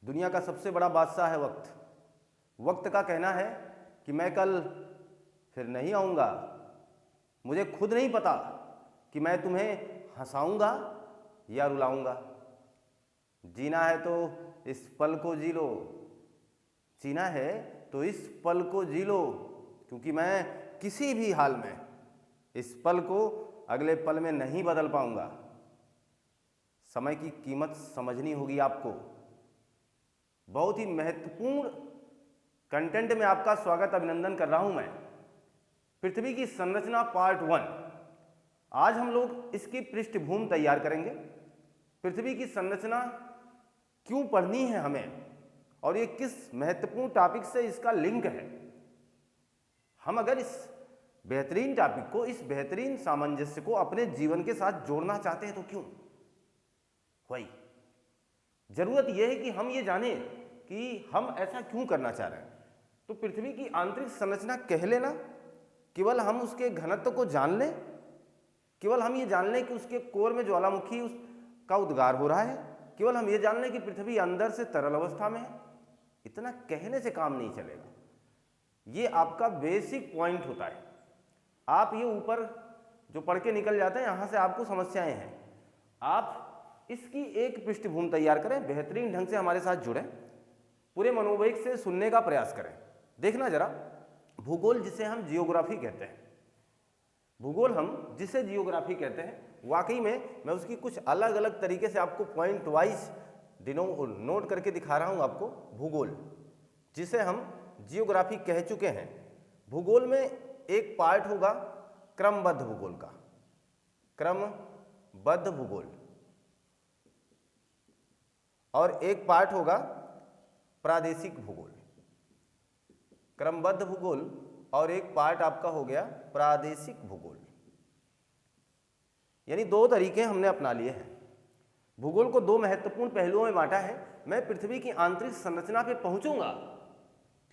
दुनिया का सबसे बड़ा बादशाह है वक्त। वक्त का कहना है कि मैं कल फिर नहीं आऊँगा। मुझे खुद नहीं पता कि मैं तुम्हें हंसाऊँगा या रुलाऊँगा। जीना है तो इस पल को जी लो, जीना है तो इस पल को जी लो, क्योंकि मैं किसी भी हाल में इस पल को अगले पल में नहीं बदल पाऊँगा। समय की कीमत समझनी होगी आपको। बहुत ही महत्वपूर्ण कंटेंट में आपका स्वागत अभिनंदन कर रहा हूं मैं। पृथ्वी की संरचना पार्ट 1। आज हम लोग इसकी पृष्ठभूमि तैयार करेंगे। पृथ्वी की संरचना क्यों पढ़नी है हमें और ये किस महत्वपूर्ण टॉपिक से इसका लिंक है। हम अगर इस बेहतरीन टॉपिक को, इस बेहतरीन सामंजस्य को अपने जीवन के साथ जोड़ना चाहते हैं तो क्यों? वही जरूरत यह है कि हम ये जानें कि हम ऐसा क्यों करना चाह रहे हैं। तो पृथ्वी की आंतरिक संरचना कह लेना, केवल हम उसके घनत्व को जान लें, केवल हम ये जान लें कि उसके कोर में ज्वालामुखी उसका उद्गार हो रहा है, केवल हम ये जान लें कि पृथ्वी अंदर से तरल अवस्था में है, इतना कहने से काम नहीं चलेगा। ये आपका बेसिक पॉइंट होता है। आप ये ऊपर जो पढ़ के निकल जाते हैं, यहाँ से आपको समस्याएं हैं। आप इसकी एक पृष्ठभूमि तैयार करें, बेहतरीन ढंग से हमारे साथ जुड़ें, पूरे मनोवेग से सुनने का प्रयास करें। देखना जरा, भूगोल जिसे हम जियोग्राफी कहते हैं, भूगोल हम जिसे जियोग्राफी कहते हैं, वाकई में मैं उसकी कुछ अलग अलग तरीके से आपको पॉइंट वाइज नोट करके दिखा रहा हूं आपको। भूगोल जिसे हम जियोग्राफी कह चुके हैं, भूगोल में एक पार्ट होगा क्रमबद्ध भूगोल का, क्रमबद्ध भूगोल, और एक पार्ट होगा प्रादेशिक भूगोल। क्रमबद्ध भूगोल और एक पार्ट आपका हो गया प्रादेशिक भूगोल। यानी दो तरीके हमने अपना लिए हैं। भूगोल को दो महत्वपूर्ण पहलुओं में बांटा है। मैं पृथ्वी की आंतरिक संरचना पे पहुंचूंगा,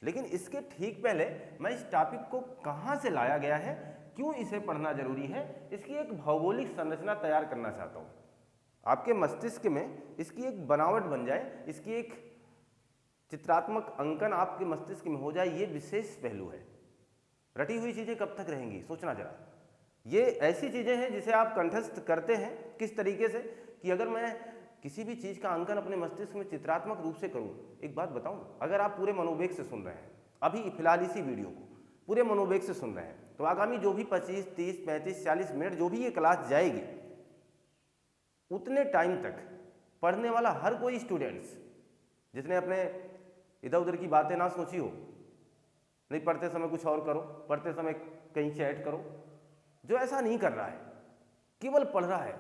लेकिन इसके ठीक पहले मैं इस टॉपिक को कहां से लाया गया है, क्यों इसे पढ़ना जरूरी है, इसकी एक भौगोलिक संरचना तैयार करना चाहता हूं। आपके मस्तिष्क में इसकी एक बनावट बन जाए, इसकी एक चित्रात्मक अंकन आपके मस्तिष्क में हो जाए। ये विशेष पहलू है। रटी हुई चीजें कब तक रहेंगी, सोचना जरा। ये ऐसी चीजें हैं जिसे आप कंठस्थ करते हैं किस तरीके से कि अगर मैं किसी भी चीज का अंकन अपने मस्तिष्क में चित्रात्मक रूप से करूं, एक बात बताऊं, अगर आप पूरे मनोवेग से सुन रहे हैं, अभी फिलहाल इसी वीडियो को पूरे मनोवेग से सुन रहे हैं, तो आगामी जो भी 25, 30, 35, 40 मिनट जो भी ये क्लास जाएगी, उतने टाइम तक पढ़ने वाला हर कोई स्टूडेंट्स जिसने अपने इधर उधर की बातें ना सोची हो, नहीं पढ़ते समय कुछ और करो, पढ़ते समय कहीं चैट करो, जो ऐसा नहीं कर रहा है, केवल पढ़ रहा है,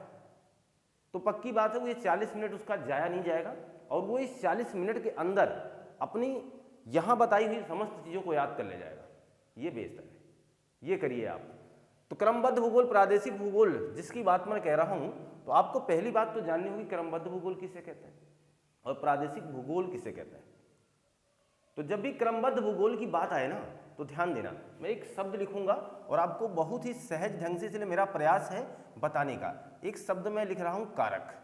तो पक्की बात है वो ये 40 मिनट उसका जाया नहीं जाएगा, और वो इस 40 मिनट के अंदर अपनी यहाँ बताई हुई समस्त चीज़ों को याद कर ले जाएगा। ये बेहतर है, ये करिए आप। तो क्रमबद्ध भूगोल, प्रादेशिक भूगोल जिसकी बात मैं कह रहा हूँ, तो आपको पहली बात तो जाननी होगी क्रमबद्ध भूगोल किसे कहते हैं और प्रादेशिक भूगोल किसे कहते हैं। तो जब भी क्रमबद्ध भूगोल की बात आए ना, तो ध्यान देना, मैं एक शब्द लिखूंगा और आपको बहुत ही सहज ढंग से, इसलिए मेरा प्रयास है बताने का। एक शब्द मैं लिख रहा हूं कारक।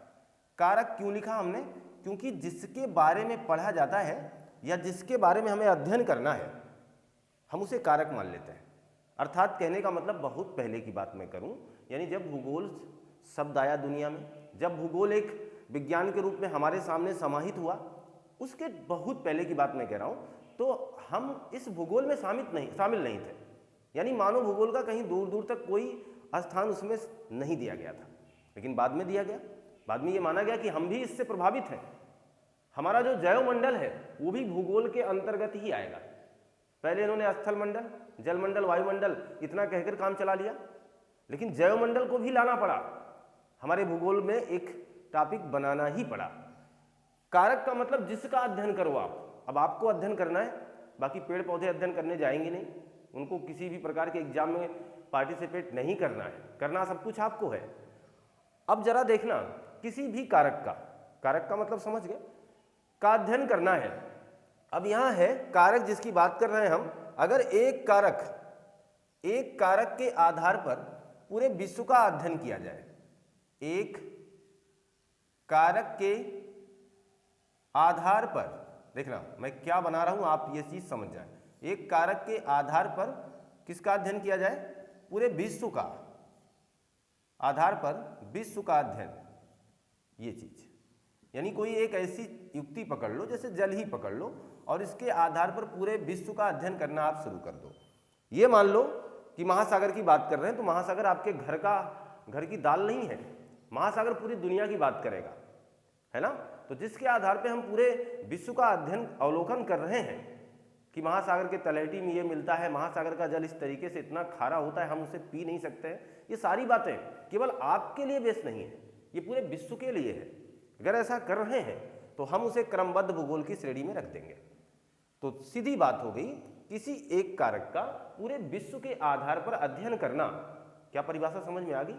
कारक क्यों लिखा हमने? क्योंकि जिसके बारे में पढ़ा जाता है या जिसके बारे में हमें अध्ययन करना है, हम उसे कारक मान लेते हैं। अर्थात कहने का मतलब बहुत पहले की बात मैं करूं, यानी जब भूगोल शब्द आया दुनिया में, जब भूगोल एक विज्ञान के रूप में हमारे सामने समाहित हुआ, उसके बहुत पहले की बात मैं कह रहा हूं, तो हम इस भूगोल में शामिल नहीं थे। यानी मानव भूगोल का कहीं दूर दूर तक कोई स्थान उसमें नहीं दिया गया था, लेकिन बाद में दिया गया। बाद में ये माना गया कि हम भी इससे प्रभावित हैं। हमारा जो जैवमंडल है वो भी भूगोल के अंतर्गत ही आएगा। पहले इन्होंने स्थल मंडल, जलमंडल, वायुमंडल इतना कहकर काम चला लिया, लेकिन जैवमंडल को भी लाना पड़ा, हमारे भूगोल में एक टॉपिक बनाना ही पड़ा। कारक का मतलब जिसका अध्ययन करो आप। अब आपको अध्ययन करना है, बाकी पेड़ पौधे अध्ययन करने जाएंगे नहीं, उनको किसी भी प्रकार के एग्जाम में पार्टिसिपेट नहीं करना है, करना सब कुछ आपको है। अब जरा देखना, किसी भी कारक का मतलब समझ गए, का अध्ययन करना है। अब यहां है कारक जिसकी बात कर रहे हैं हम। अगर एक कारक के आधार पर पूरे विश्व का अध्ययन किया जाए, एक कारक के आधार पर, देखना मैं क्या बना रहा हूं, आप ये चीज समझ जाए। एक कारक के आधार पर किसका अध्ययन किया जाए? पूरे विश्व का, आधार पर विश्व का अध्ययन, ये चीज। यानी कोई एक ऐसी युक्ति पकड़ लो, जैसे जल ही पकड़ लो, और इसके आधार पर पूरे विश्व का अध्ययन करना आप शुरू कर दो। ये मान लो कि महासागर की बात कर रहे हैं, तो महासागर आपके घर की दाल नहीं है, महासागर पूरी दुनिया की बात करेगा, है ना। तो जिसके आधार पे हम पूरे विश्व का अध्ययन अवलोकन कर रहे हैं कि महासागर के तलहटी में ये मिलता है, महासागर का जल इस तरीके से इतना खारा होता है, हम उसे पी नहीं सकते हैं। ये सारी बातें केवल आपके लिए बेस नहीं है, ये पूरे विश्व के लिए है। अगर ऐसा कर रहे हैं तो हम उसे क्रमबद्ध भूगोल की श्रेणी में रख देंगे। तो सीधी बात हो गई, किसी एक कारक का पूरे विश्व के आधार पर अध्ययन करना। क्या परिभाषा समझ में आ गई?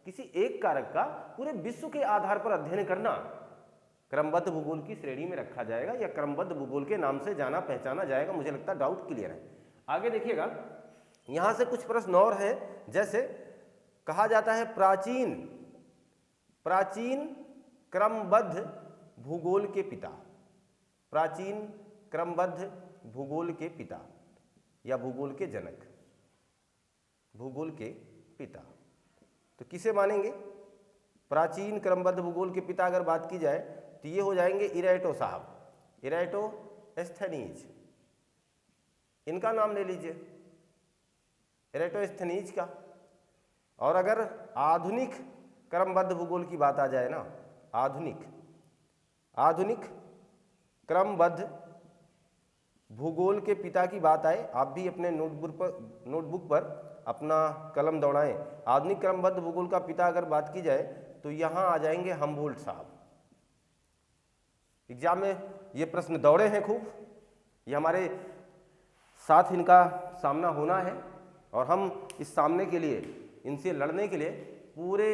किसी एक कारक का पूरे विश्व के आधार पर अध्ययन करना क्रमबद्ध भूगोल की श्रेणी में रखा जाएगा, या क्रमबद्ध भूगोल के नाम से जाना पहचाना जाएगा। मुझे लगता है डाउट क्लियर है। आगे देखिएगा, यहां से कुछ प्रश्न और है, जैसे कहा जाता है प्राचीन क्रमबद्ध भूगोल के पिता, प्राचीन क्रमबद्ध भूगोल के पिता या भूगोल के जनक, भूगोल के पिता। तो किसे मानेंगे? प्राचीन क्रमबद्ध भूगोल के पिता अगर बात की जाए तो ये हो जाएंगे इराटो साहब, इराटोस्थेनीज। इनका नाम ले लीजिए, इराटोस्थेनीज का। और अगर आधुनिक क्रमबद्ध भूगोल की बात आ जाए ना, आधुनिक क्रमबद्ध भूगोल के पिता की बात आए, आप भी अपने नोटबुक पर अपना कलम दौड़ाएं। आधुनिक क्रमबद्ध भूगोल का पिता अगर बात की जाए तो यहां आ जाएंगे हमबोल्ट साहब। एग्जाम में ये प्रश्न दौड़े हैं खूब, ये हमारे साथ इनका सामना होना है, और हम इस सामने के लिए, इनसे लड़ने के लिए पूरे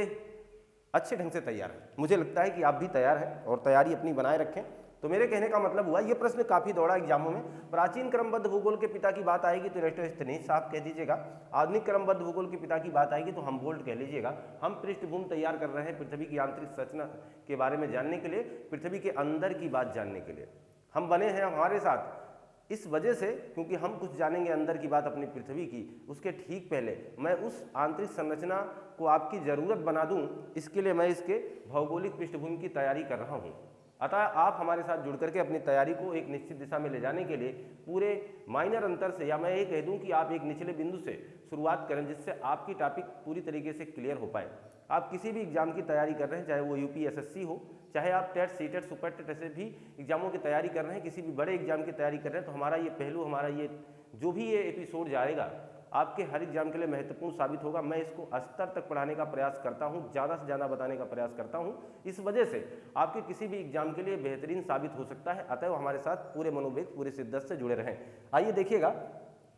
अच्छे ढंग से तैयार हैं। मुझे लगता है कि आप भी तैयार हैं और तैयारी अपनी बनाए रखें। तो मेरे कहने का मतलब हुआ, ये प्रश्न काफी दौड़ा एग्जामों में। प्राचीन क्रमबद्ध भूगोल के पिता की बात आएगी तो इराटोस्थेनीज साहब कह दीजिएगा, आधुनिक क्रमबद्ध भूगोल के पिता की बात आएगी तो हमबोल्ट कह लीजिएगा। हम पृष्ठभूमि तैयार कर रहे हैं पृथ्वी की आंतरिक संरचना के बारे में जानने के लिए, पृथ्वी के अंदर की बात जानने के लिए हम बने हैं हमारे साथ। इस वजह से, क्योंकि हम कुछ जानेंगे अंदर की बात अपनी पृथ्वी की, उसके ठीक पहले मैं उस आंतरिक संरचना को आपकी जरूरत बना दूं, इसके लिए मैं इसके भौगोलिक पृष्ठभूमि की तैयारी कर रहा हूं। अतः आप हमारे साथ जुड़ करके अपनी तैयारी को एक निश्चित दिशा में ले जाने के लिए पूरे माइनर अंतर से, या मैं ये कह दूं कि आप एक निचले बिंदु से शुरुआत करें, जिससे आपकी टॉपिक पूरी तरीके से क्लियर हो पाए। आप किसी भी एग्जाम की तैयारी कर रहे हैं, चाहे वो यूपीएसएससी हो, चाहे आप टेट, सीटेट, सुपर टेट ऐसे भी एग्जामों की तैयारी कर रहे हैं, किसी भी बड़े एग्जाम की तैयारी कर रहे हैं, तो हमारा ये पहलू, हमारा ये जो भी ये एपिसोड जाएगा आपके हर एग्जाम के लिए महत्वपूर्ण साबित होगा। मैं इसको स्तर तक पढ़ाने का प्रयास करता हूं, ज़्यादा से ज़्यादा बताने का प्रयास करता हूं, इस वजह से आपके किसी भी एग्जाम के लिए बेहतरीन साबित हो सकता है। अतः हमारे साथ पूरे मनोवेग, पूरे शिद्दत से जुड़े रहें। आइए देखिएगा,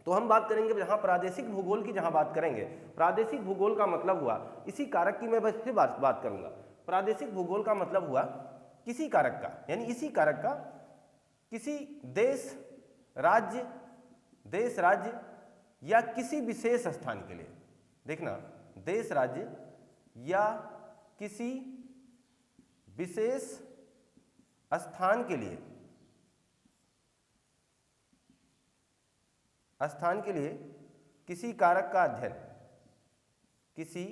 तो हम बात करेंगे जहां प्रादेशिक भूगोल की, जहां बात करेंगे प्रादेशिक भूगोल का मतलब हुआ इसी कारक की, मैं बस फिर बात करूंगा। प्रादेशिक भूगोल का मतलब हुआ किसी कारक का, यानी इसी कारक का किसी देश, राज्य या किसी विशेष स्थान के लिए। देखना, देश, राज्य या किसी विशेष स्थान के लिए, किसी कारक का अध्ययन, किसी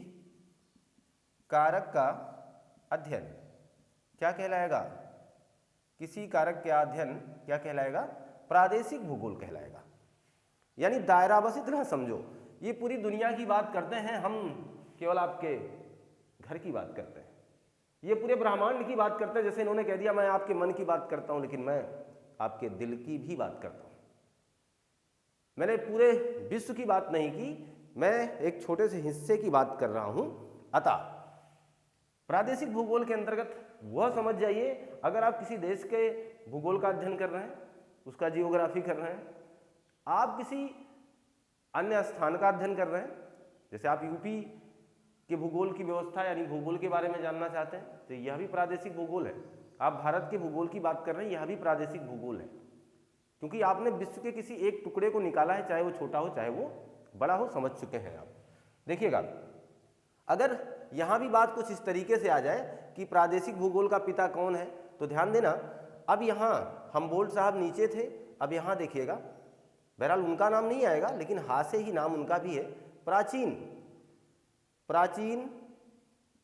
कारक का अध्ययन क्या कहलाएगा? किसी कारक का अध्ययन क्या कहलाएगा? प्रादेशिक भूगोल कहलाएगा। यानी दायरा बस इतना समझो, ये पूरी दुनिया की बात करते हैं, हम केवल आपके घर की बात करते हैं, ये पूरे ब्रह्मांड की बात करते हैं। जैसे इन्होंने कह दिया मैं आपके मन की बात करता हूं, लेकिन मैं आपके दिल की भी बात करता हूं। मैंने पूरे विश्व की बात नहीं की, मैं एक छोटे से हिस्से की बात कर रहा हूं। अतः प्रादेशिक भूगोल के अंतर्गत वह समझ जाइए, अगर आप किसी देश के भूगोल का अध्ययन कर रहे हैं, उसका जियोग्राफी कर रहे हैं, आप किसी अन्य स्थान का अध्ययन कर रहे हैं, जैसे आप यूपी के भूगोल की व्यवस्था यानी भूगोल के बारे में जानना चाहते हैं, तो यह भी प्रादेशिक भूगोल है। आप भारत के भूगोल की बात कर रहे हैं, यह भी प्रादेशिक भूगोल है, क्योंकि आपने विश्व के किसी एक टुकड़े को निकाला है, चाहे वो छोटा हो चाहे वो बड़ा हो, समझ चुके हैं आप। देखिएगा, अगर यहां भी बात कुछ इस तरीके से आ जाए कि प्रादेशिक भूगोल का पिता कौन है, तो ध्यान देना, अब यहाँ हमबोल्ट साहब नीचे थे, अब यहाँ देखिएगा, बहरहाल उनका नाम नहीं आएगा लेकिन हा से ही नाम उनका भी है, प्राचीन, प्राचीन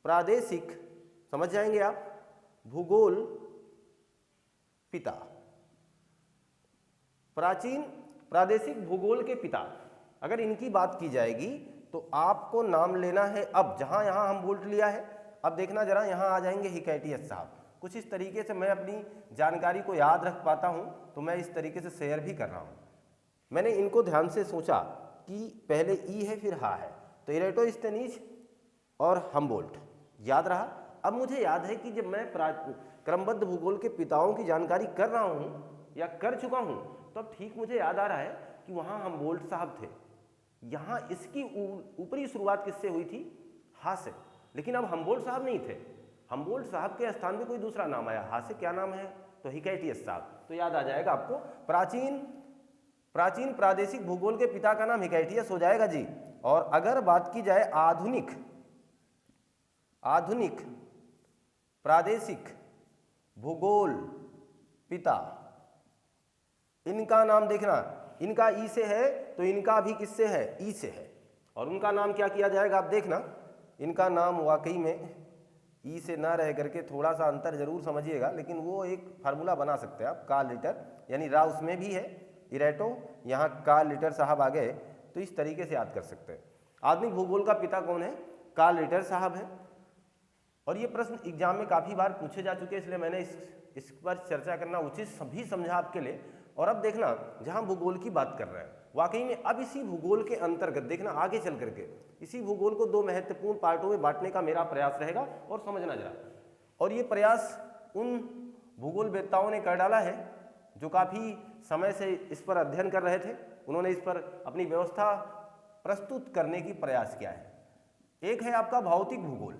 प्रादेशिक, समझ जाएंगे आप, भूगोल पिता, प्राचीन प्रादेशिक भूगोल के पिता। अगर इनकी बात की जाएगी तो आपको नाम लेना है, अब जहां यहां हम बोल्ट लिया है, अब देखना जरा, यहां आ जाएंगे हिकैटियस साहब। कुछ इस तरीके से मैं अपनी जानकारी को याद रख पाता हूं तो मैं इस तरीके से शेयर भी कर रहा हूं। मैंने इनको ध्यान से सोचा कि पहले ई है फिर हा है, तो इरेटोस्थेनीज और हमबोल्ट याद रहा। अब मुझे याद है कि जब मैं क्रमबद्ध भूगोल के पिताओं की जानकारी कर रहा हूं या कर चुका हूं, तो अब ठीक मुझे याद आ रहा है कि वहां हमबोल्ट साहब थे। यहां इसकी ऊपरी शुरुआत किससे हुई थी? हा से, लेकिन अब हमबोल्ट साहब नहीं थे। हमबोल्ट साहब के स्थान पे कोई दूसरा नाम आया, हा से क्या नाम है? तो हिकैटियस साहब। तो याद आ जाएगा आपको, प्राचीन प्रादेशिक भूगोल के पिता का नाम हिकैटियस हो जाएगा जी। और अगर बात की जाए आधुनिक प्रादेशिक भूगोल पिता, इनका नाम देखना, इनका ई से है तो इनका भी किससे है? ई से है। और उनका नाम क्या किया जाएगा? आप देखना, इनका नाम वाकई में ई से ना रह करके थोड़ा सा अंतर जरूर समझिएगा, लेकिन वो एक फार्मूला बना सकते हैं आप, कार्ल रिटर, यानी रा उसमें भी है, इरेटो, यहाँ कार्ल रिटर साहब आ गए, तो इस तरीके से याद कर सकते हैं। आधुनिक भूगोल का पिता कौन है? कार्ल रिटर साहब है। और ये प्रश्न एग्जाम में काफ़ी बार पूछे जा चुके हैं, इसलिए मैंने इस पर चर्चा करना उचित सभी समझा आपके लिए। और अब देखना, जहाँ भूगोल की बात कर रहे हैं, वाकई में अब इसी भूगोल के अंतर्गत देखना, आगे चल करके इसी भूगोल को दो महत्वपूर्ण पार्टों में बांटने का मेरा प्रयास रहेगा, और समझना जरा। और ये प्रयास उन भूगोल वेत्ताओं ने कर डाला है जो काफ़ी समय से इस पर अध्ययन कर रहे थे, उन्होंने इस पर अपनी व्यवस्था प्रस्तुत करने की प्रयास किया है। एक है आपका भौतिक भूगोल,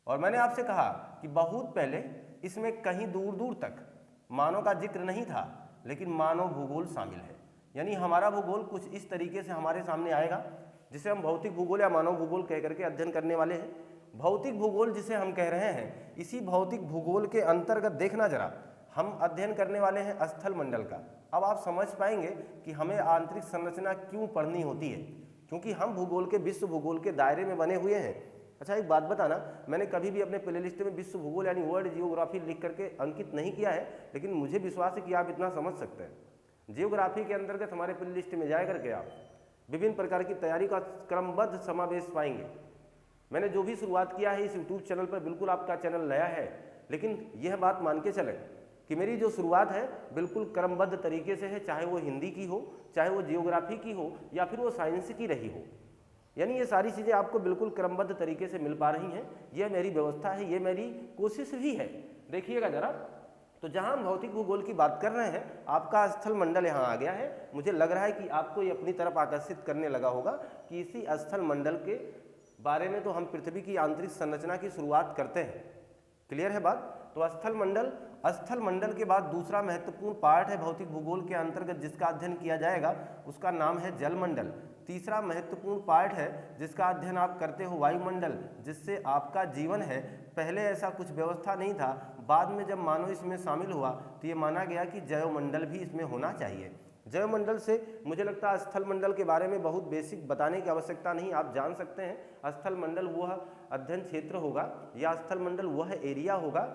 और मैंने आपसे कहा कि बहुत पहले इसमें कहीं दूर दूर तक मानव का जिक्र नहीं था, लेकिन मानव भूगोल शामिल है। यानी हमारा भूगोल कुछ इस तरीके से हमारे सामने आएगा, जिसे हम भौतिक भूगोल या मानव भूगोल कह करके अध्ययन करने वाले हैं। भौतिक भूगोल जिसे हम कह रहे हैं, इसी भौतिक भूगोल के अंतर्गत देखना जरा, हम अध्ययन करने वाले हैं स्थल मंडल का। अब आप समझ पाएंगे कि हमें आंतरिक संरचना क्यों पढ़नी होती है, क्योंकि हम भूगोल के विश्व भूगोल के दायरे में बने हुए हैं। अच्छा, एक बात बताना, मैंने कभी भी अपने प्ले लिस्ट में विश्व भूगोल यानी वर्ल्ड जियोग्राफी लिख करके अंकित नहीं किया है, लेकिन मुझे विश्वास है कि आप इतना समझ सकते हैं। जियोग्राफी के अंतर्गत हमारे प्ले लिस्ट में जाए करके आप विभिन्न प्रकार की तैयारी का क्रमबद्ध समावेश पाएंगे। मैंने जो भी शुरुआत किया है इस यूट्यूब चैनल पर, बिल्कुल आपका चैनल नया है, लेकिन यह बात मान के चलें कि मेरी जो शुरुआत है बिल्कुल क्रमबद्ध तरीके से है, चाहे वो हिंदी की हो, चाहे वो जियोग्राफी की हो, या फिर वो साइंस की रही हो। यानी ये सारी चीज़ें आपको बिल्कुल क्रमबद्ध तरीके से मिल पा रही हैं। ये मेरी व्यवस्था है, ये मेरी कोशिश भी है। देखिएगा जरा, तो जहां हम भौतिक भूगोल की बात कर रहे हैं, आपका स्थल मंडल यहाँ आ गया है। मुझे लग रहा है कि आपको ये अपनी तरफ आकर्षित करने लगा होगा कि इसी स्थल मंडल के बारे में तो हम पृथ्वी की आंतरिक संरचना की शुरुआत करते हैं। क्लियर है बात? तो स्थल मंडल के बाद दूसरा महत्वपूर्ण पार्ट है भौतिक भूगोल के अंतर्गत जिसका अध्ययन किया जाएगा, उसका नाम है जलमंडल। तीसरा महत्वपूर्ण पार्ट है जिसका अध्ययन आप करते हो वायुमंडल, जिससे आपका जीवन है। पहले ऐसा कुछ व्यवस्था नहीं था, बाद में जब मानव इसमें शामिल हुआ तो ये माना गया कि जैवमंडल भी इसमें होना चाहिए। जैवमंडल से मुझे लगता है स्थल मंडल के बारे में बहुत बेसिक बताने की आवश्यकता नहीं, आप जान सकते हैं। स्थल मंडल वह अध्ययन क्षेत्र होगा या स्थल मंडल वह एरिया होगा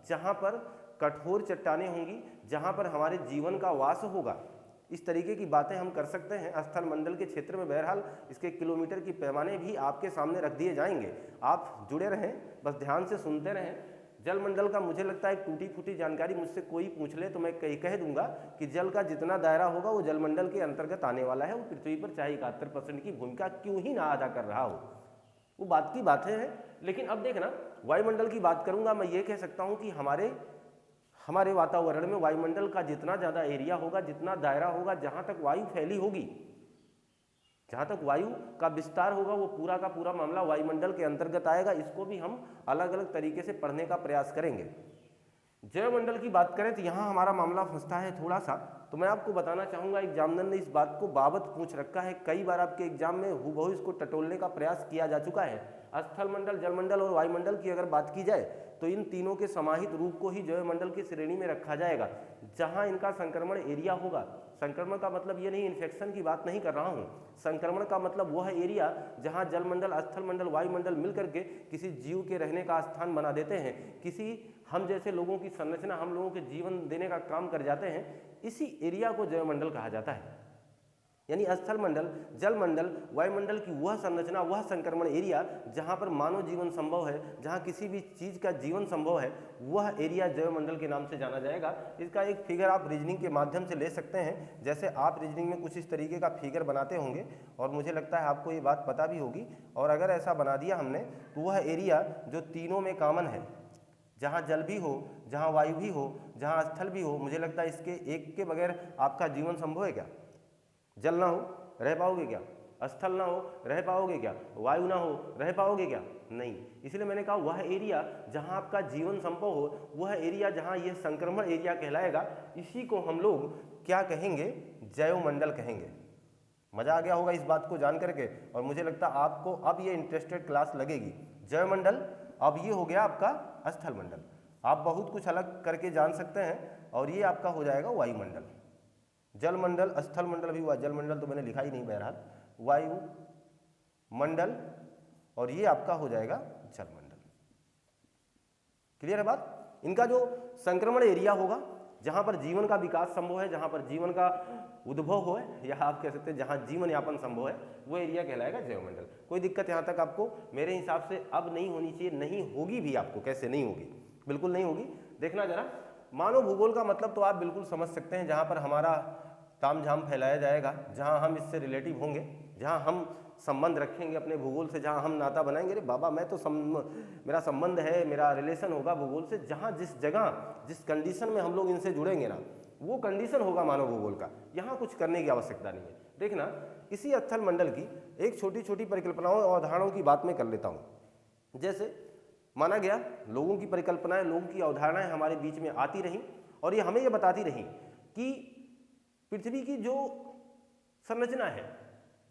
जहाँ पर कठोर चट्टानें होंगी, जहाँ पर हमारे जीवन का वास होगा। इस तरीके की बातें हम कर सकते हैं स्थल मंडल के क्षेत्र में। बहरहाल इसके किलोमीटर की पैमाने भी आपके सामने रख दिए जाएंगे, आप जुड़े रहें, बस ध्यान से सुनते रहें। जलमंडल का मुझे लगता है टूटी फूटी जानकारी मुझसे कोई पूछ ले तो मैं कह दूंगा कि जल का जितना दायरा होगा वो जलमंडल के अंतर्गत आने वाला है। वो पृथ्वी पर चाहे 71% की भूमिका क्यों ही ना अदा कर रहा हो, वो बात की बातें हैं। लेकिन अब देखना, वायुमंडल की बात करूंगा, मैं ये कह सकता हूं कि हमारे वातावरण में वायुमंडल का जितना ज़्यादा एरिया होगा, जितना दायरा होगा, जहाँ तक वायु फैली होगी, जहाँ तक वायु का विस्तार होगा, वो पूरा का पूरा मामला वायुमंडल के अंतर्गत आएगा। इसको भी हम अलग अलग तरीके से पढ़ने का प्रयास करेंगे। जैवमंडल की बात करें तो यहाँ हमारा मामला फंसता है थोड़ा सा। तो मैं आपको बताना चाहूँगा, एग्जामिनर ने इस बात को बाबत पूछ रखा है, कई बार आपके एग्जाम में हूबहू इसको टटोलने का प्रयास किया जा चुका है। स्थल मंडल, जलमंडल और वायुमंडल की अगर बात की जाए तो इन तीनों के समाहित रूप को ही जैवमंडल की श्रेणी में रखा जाएगा, जहाँ इनका संक्रमण एरिया होगा। संक्रमण का मतलब ये नहीं, इन्फेक्शन की बात नहीं कर रहा हूँ। संक्रमण का मतलब वह एरिया जहाँ जलमंडल, स्थल मंडल, वायुमंडल मिलकर के किसी जीव के रहने का स्थान बना देते हैं, किसी हम जैसे लोगों की संरचना, हम लोगों के जीवन देने का काम कर जाते हैं, इसी एरिया को जैवमंडल कहा जाता है। यानी स्थल मंडल, जल मंडल, वायुमंडल की वह संरचना, वह संक्रमण एरिया जहाँ पर मानव जीवन संभव है, जहाँ किसी भी चीज़ का जीवन संभव है, वह एरिया जैवमंडल के नाम से जाना जाएगा। इसका एक फिगर आप रीजनिंग के माध्यम से ले सकते हैं। जैसे आप रीजनिंग में कुछ इस तरीके का फिगर बनाते होंगे और मुझे लगता है आपको ये बात पता भी होगी। और अगर ऐसा बना दिया हमने तो वह एरिया जो तीनों में कॉमन है, जहाँ जल भी हो, जहाँ वायु भी हो, जहाँ स्थल भी हो, मुझे लगता है इसके एक के बगैर आपका जीवन संभव है क्या? जल ना हो रह पाओगे क्या? स्थल ना हो रह पाओगे क्या? वायु ना हो रह पाओगे क्या? नहीं। इसलिए मैंने कहा वह एरिया जहां आपका जीवन संभव हो, वह एरिया जहां यह संक्रमण एरिया कहलाएगा, इसी को हम लोग क्या कहेंगे? जैवमंडल कहेंगे। मजा आ गया होगा इस बात को जान करके, और मुझे लगता है आपको अब ये इंटरेस्टेड क्लास लगेगी। जैवमंडल, अब ये हो गया आपका स्थल मंडल। आप बहुत कुछ अलग करके जान सकते हैं, और ये आपका हो जाएगा वायुमंडल। जल मंडल, स्थल मंडल भी हुआ, जल मंडल तो मैंने लिखा ही नहीं बहरहाल, वायु मंडल, और ये आपका हो जाएगा जल मंडल। क्लियर है बात? इनका जो संक्रमण एरिया होगा, जहां पर जीवन का विकास संभव है, जहां पर जीवन का उद्भव हो, या आप कह सकते हैं जहां जीवन यापन संभव है, वो एरिया कहलाएगा जैवमंडल। कोई दिक्कत यहां तक आपको मेरे हिसाब से अब नहीं होनी चाहिए, नहीं होगी भी आपको। कैसे नहीं होगी? बिल्कुल नहीं होगी। देखना जरा, मानव भूगोल का मतलब तो आप बिल्कुल समझ सकते हैं, जहां पर हमारा तामझाम फैलाया जाएगा, जहां हम इससे रिलेटिव होंगे, जहां हम संबंध रखेंगे अपने भूगोल से, जहां हम नाता बनाएंगे। अरे बाबा, मैं तो मेरा संबंध है, मेरा रिलेशन होगा भूगोल से। जहां जिस जगह, जिस कंडीशन में हम लोग इनसे जुड़ेंगे ना, वो कंडीशन होगा मानव भूगोल का। यहाँ कुछ करने की आवश्यकता नहीं है। देखना, इसी स्थल मंडल की एक छोटी छोटी परिकल्पनाओं और अवधारणाओं की बात मैं कर लेता हूँ। जैसे माना गया, लोगों की परिकल्पनाएं, लोगों की अवधारणाएं हमारे बीच में आती रहीं, और ये हमें ये बताती रहीं कि पृथ्वी की जो संरचना है,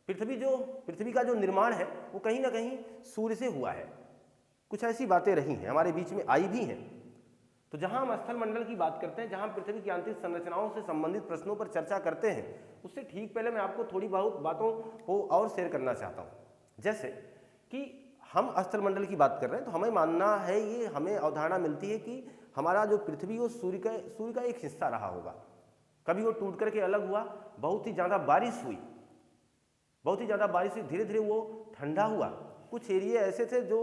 पृथ्वी का जो निर्माण है, वो कहीं ना कहीं सूर्य से हुआ है। कुछ ऐसी बातें रही हैं, हमारे बीच में आई भी हैं। तो जहां हम स्थल मंडल की बात करते हैं, जहां पृथ्वी की आंतरिक संरचनाओं से संबंधित प्रश्नों पर चर्चा करते हैं, उससे ठीक पहले मैं आपको थोड़ी बहुत बातों को और शेयर करना चाहता हूं। जैसे कि हम स्थल मंडल की बात कर रहे हैं, तो हमें मानना है, ये हमें अवधारणा मिलती है कि हमारा जो पृथ्वी वो सूर्य का एक हिस्सा रहा होगा। कभी वो टूट करके अलग हुआ, बहुत ही ज़्यादा बारिश हुई, धीरे धीरे वो ठंडा हुआ। कुछ एरिए ऐसे थे जो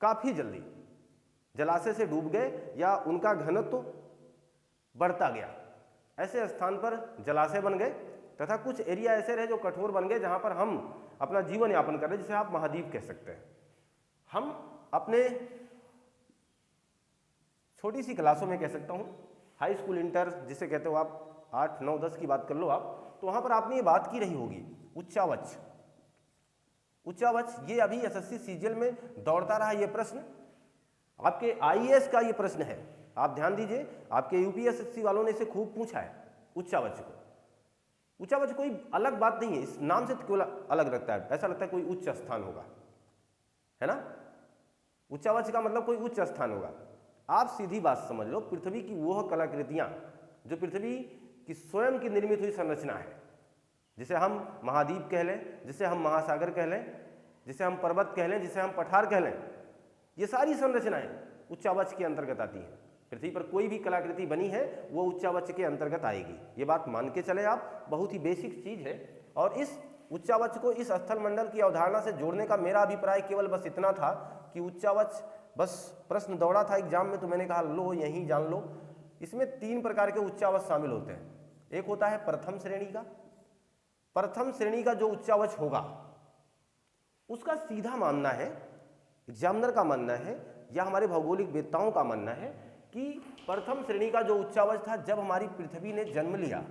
काफ़ी जल्दी जलाशय से डूब गए, या उनका घनत्व बढ़ता गया। ऐसे स्थान पर जलाशय बन गए, तथा कुछ एरिया ऐसे रहे जो कठोर बन गए, जहाँ पर हम अपना जीवन यापन कर रहे हैं, जिसे आप महाद्वीप कह सकते हैं। हम अपने छोटी सी क्लासों में, कह सकता हूँ हाई स्कूल, इंटर जिसे कहते हो आप, 8, 9, 10 की बात कर लो आप, तो वहाँ पर आपने ये बात की रही होगी, उच्चावच। ये अभी एसएससी सीजीएल में दौड़ता रहा ये प्रश्न, आपके आईएएस का ये प्रश्न है। आप ध्यान दीजिए, आपके यूपीएससी वालों ने इसे खूब पूछा है, उच्चावच को। उच्चावच कोई अलग बात नहीं है, इस नाम से क्यों अलग लगता है? ऐसा लगता है कोई उच्च स्थान होगा, है ना? उच्चावच का मतलब कोई उच्च स्थान होगा। आप सीधी बात समझ लो, पृथ्वी की वह कलाकृतियां जो पृथ्वी की स्वयं की निर्मित हुई संरचना है, जिसे हम महाद्वीप कह लें, जिसे हम महासागर कह लें, जिसे हम पर्वत कह लें, जिसे हम पठार कह लें, ये सारी संरचनाएं उच्चावच के अंतर्गत आती हैं। पृथ्वी पर कोई भी कलाकृति बनी है वो उच्चावच के अंतर्गत आएगी। ये बात मान के चले आप, बहुत ही बेसिक चीज है। और इस उच्चावच को इस स्थल मंडल की अवधारणा से जोड़ने का मेरा अभिप्राय केवल बस इतना था कि उच्चावच, बस प्रश्न दौड़ा था एग्जाम में, तो मैंने कहा लो यहीं जान लो। इसमें 3 प्रकार के उच्चावच शामिल होते हैं। एक होता है प्रथम श्रेणी का जो उच्चावच होगा, उसका सीधा मानना है, एग्जामिनर का मानना है, या हमारे भौगोलिक वेत्ताओं का मानना है कि प्रथम श्रेणी का जो उच्चावच था, जब हमारी पृथ्वी ने जन्म लिया,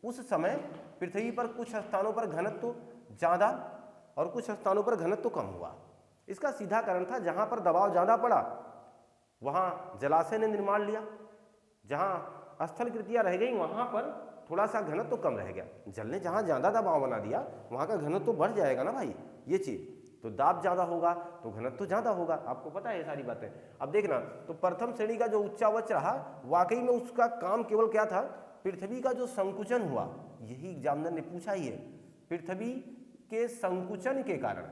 उस समय पृथ्वी पर कुछ स्थानों पर घनत्व ज़्यादा और कुछ स्थानों पर घनत्व कम हुआ। इसका सीधा कारण था, जहां पर दबाव ज़्यादा पड़ा वहाँ जलाशय ने निर्माण लिया, जहाँ स्थल कृतियाँ रह गई वहाँ पर थोड़ा सा घनत्व तो कम रह गया। जल ने जहाँ ज़्यादा दबाव बना दिया वहाँ का घनत्व तो बढ़ जाएगा ना भाई, ये चीज़ तो दाब ज़्यादा होगा तो घनत्व तो ज़्यादा होगा, आपको पता है ये सारी बातें। अब देखना, तो प्रथम श्रेणी का जो उच्चावच रहा, वाकई में उसका काम केवल क्या था, पृथ्वी का जो संकुचन हुआ, यही एग्जामिनर ने पूछा ही है, पृथ्वी के संकुचन के कारण,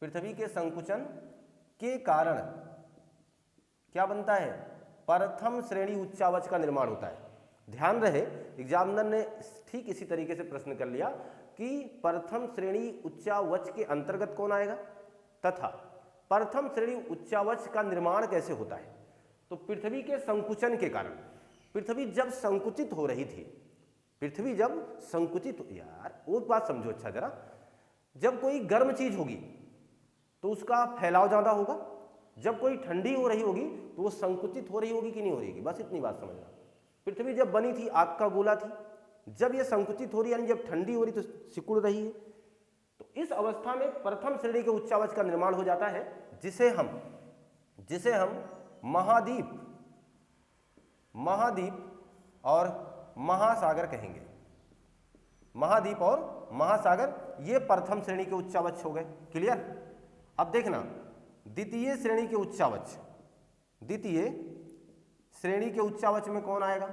पृथ्वी के संकुचन के कारण क्या बनता है, प्रथम श्रेणी उच्चावच का निर्माण होता है। ध्यान रहे, एग्जामिनर ने ठीक इसी तरीके से प्रश्न कर लिया कि प्रथम श्रेणी उच्चावच के अंतर्गत कौन आएगा तथा प्रथम श्रेणी उच्चावच का निर्माण कैसे होता है। तो पृथ्वी के संकुचन के कारण, पृथ्वी जब संकुचित हो रही थी, पृथ्वी जब संकुचित, यार वो बात समझो अच्छा जरा, जब कोई गर्म चीज होगी तो उसका फैलाव ज्यादा होगा, जब कोई ठंडी हो रही होगी तो वो संकुचित हो रही होगी कि नहीं हो रही होगी, बस इतनी बात समझना। पृथ्वी जब बनी थी आग का गोला थी, जब ये संकुचित हो रही है यानी जब ठंडी हो रही तो सिकुड़ रही है, तो इस अवस्था में प्रथम श्रेणी के उच्चावच का निर्माण हो जाता है, जिसे हम महाद्वीप और महासागर कहेंगे। महाद्वीप और महासागर ये प्रथम श्रेणी के उच्चावच हो गए, क्लियर। अब देखना, द्वितीय श्रेणी के उच्चावच, द्वितीय श्रेणी के उच्चावच में कौन आएगा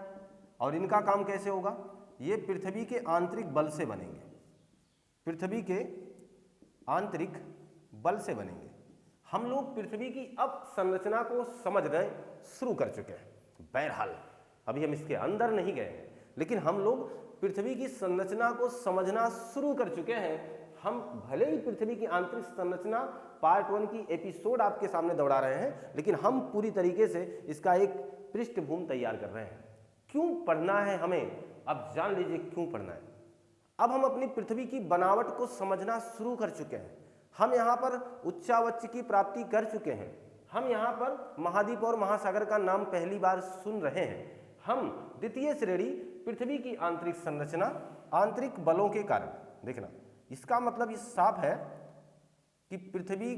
और इनका काम कैसे होगा, ये पृथ्वी के आंतरिक बल से बनेंगे, पृथ्वी के आंतरिक बल से बनेंगे। हम लोग पृथ्वी की अब संरचना को समझना शुरू कर चुके हैं, बहरहाल अभी हम इसके अंदर नहीं गए हैं, लेकिन हम लोग पृथ्वी की संरचना को समझना शुरू कर चुके हैं। हम भले ही पृथ्वी की आंतरिक संरचना पार्ट 1 की एपिसोड आपके सामने दौड़ा रहे हैं, लेकिन हम पूरी तरीके से इसका एक पृष्ठभूमि तैयार कर रहे हैं। क्यों पढ़ना है हमें, अब जान लीजिए क्यों पढ़ना है। अब हम अपनी पृथ्वी की बनावट को समझना शुरू कर चुके हैं, हम यहाँ पर उच्चावच की प्राप्ति कर चुके हैं, हम यहाँ पर महाद्वीप और महासागर का नाम पहली बार सुन रहे हैं। हम द्वितीय श्रेणी पृथ्वी की आंतरिक संरचना, आंतरिक बलों के कारण, देखना इसका मतलब ये साफ है कि पृथ्वी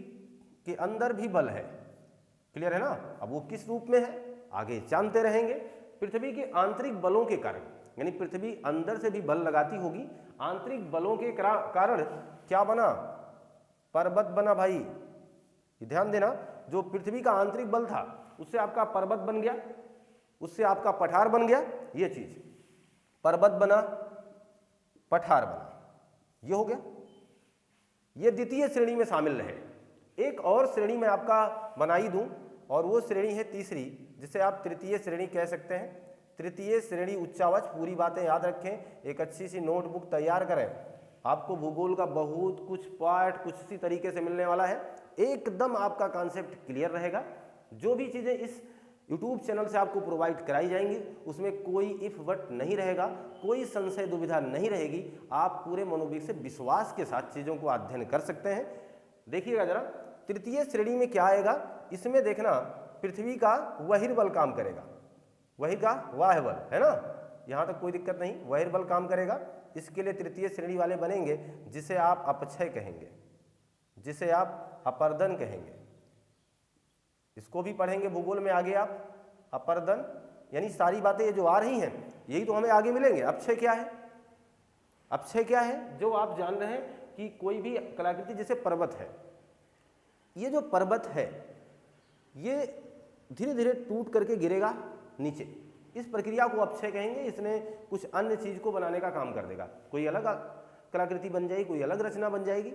के अंदर भी बल है, क्लियर है ना। अब वो किस रूप में है आगे जानते रहेंगे। पृथ्वी के आंतरिक बलों के कारण, यानी पृथ्वी अंदर से भी बल लगाती होगी, आंतरिक बलों के कारण क्या बना, पर्वत बना भाई। ध्यान देना, जो पृथ्वी का आंतरिक बल था उससे आपका पर्वत बन गया, उससे आपका पठार बन गया, ये चीज पर्वत बना पठार बना, ये हो गया। ये द्वितीय श्रेणी में शामिल रहे। एक और श्रेणी में आपका बनाई दूं और वो श्रेणी है तीसरी, जिसे आप तृतीय श्रेणी कह सकते हैं। तृतीय श्रेणी उच्चावच, पूरी बातें याद रखें, एक अच्छी सी नोटबुक तैयार करें, आपको भूगोल का बहुत कुछ पार्ट कुछ इसी तरीके से मिलने वाला है, एकदम आपका कॉन्सेप्ट क्लियर रहेगा। जो भी चीज़ें इस यूट्यूब चैनल से आपको प्रोवाइड कराई जाएंगी उसमें कोई इफ बट नहीं रहेगा, कोई संशय दुविधा नहीं रहेगी, आप पूरे मनोबल से विश्वास के साथ चीज़ों को अध्ययन कर सकते हैं। देखिएगा जरा, तृतीय श्रेणी में क्या आएगा, इसमें देखना पृथ्वी का बहिर्बल काम करेगा, वही का वाह्य बल है ना, यहाँ तक कोई दिक्कत नहीं, बहिर्बल काम करेगा। इसके लिए तृतीय श्रेणी वाले बनेंगे, जिसे आप अपक्षय कहेंगे, जिसे आप अपर्दन कहेंगे। इसको भी पढ़ेंगे भूगोल में आगे आप, अपर्दन, यानी सारी बातें ये जो आ रही हैं यही तो हमें आगे मिलेंगे। अपक्षय क्या है, अपक्षय क्या है, जो आप जान रहे हैं कि कोई भी कलाकृति जैसे पर्वत है, ये जो पर्वत है ये धीरे धीरे टूट करके गिरेगा नीचे, इस प्रक्रिया को अपक्षय कहेंगे। इसने कुछ अन्य चीज को बनाने का काम कर देगा, कोई अलग कलाकृति बन जाएगी, कोई अलग रचना बन जाएगी,